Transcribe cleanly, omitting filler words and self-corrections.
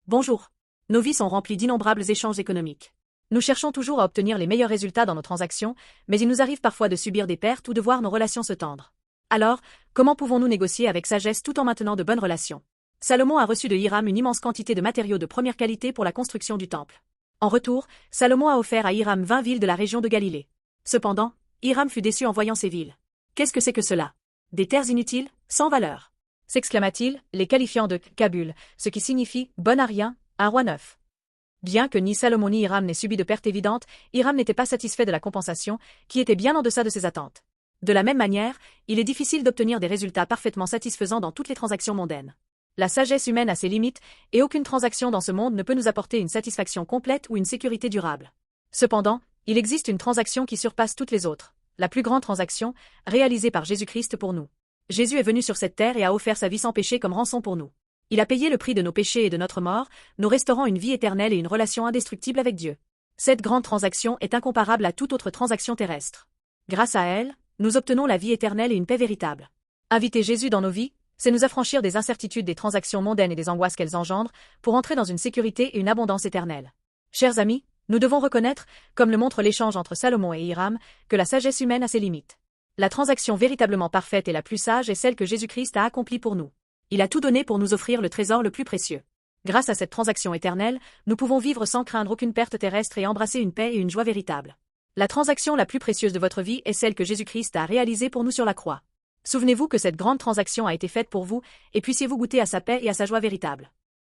Bonjour. Nos vies sont remplies d'innombrables échanges économiques. Nous cherchons toujours à obtenir les meilleurs résultats dans nos transactions, mais il nous arrive parfois de subir des pertes ou de voir nos relations se tendre. Alors, comment pouvons-nous négocier avec sagesse tout en maintenant de bonnes relations? Salomon a reçu de Hiram une immense quantité de matériaux de première qualité pour la construction du temple. En retour, Salomon a offert à Hiram 20 villes de la région de Galilée. Cependant, Hiram fut déçu en voyant ces villes. Qu'est-ce que c'est que cela? Des terres inutiles, sans valeur, s'exclama-t-il, les qualifiant de Kabul, ce qui signifie bonne à rien, un roi neuf. Bien que ni Salomon ni Hiram n'aient subi de pertes évidentes, Hiram n'était pas satisfait de la compensation, qui était bien en deçà de ses attentes. De la même manière, il est difficile d'obtenir des résultats parfaitement satisfaisants dans toutes les transactions mondaines. La sagesse humaine a ses limites, et aucune transaction dans ce monde ne peut nous apporter une satisfaction complète ou une sécurité durable. Cependant, il existe une transaction qui surpasse toutes les autres, la plus grande transaction, réalisée par Jésus-Christ pour nous. Jésus est venu sur cette terre et a offert sa vie sans péché comme rançon pour nous. Il a payé le prix de nos péchés et de notre mort, nous restaurant une vie éternelle et une relation indestructible avec Dieu. Cette grande transaction est incomparable à toute autre transaction terrestre. Grâce à elle, nous obtenons la vie éternelle et une paix véritable. Inviter Jésus dans nos vies, c'est nous affranchir des incertitudes des transactions mondaines et des angoisses qu'elles engendrent, pour entrer dans une sécurité et une abondance éternelle. Chers amis, nous devons reconnaître, comme le montre l'échange entre Salomon et Hiram, que la sagesse humaine a ses limites. La transaction véritablement parfaite et la plus sage est celle que Jésus-Christ a accomplie pour nous. Il a tout donné pour nous offrir le trésor le plus précieux. Grâce à cette transaction éternelle, nous pouvons vivre sans craindre aucune perte terrestre et embrasser une paix et une joie véritable. La transaction la plus précieuse de votre vie est celle que Jésus-Christ a réalisée pour nous sur la croix. Souvenez-vous que cette grande transaction a été faite pour vous, et puissiez-vous goûter à sa paix et à sa joie véritable.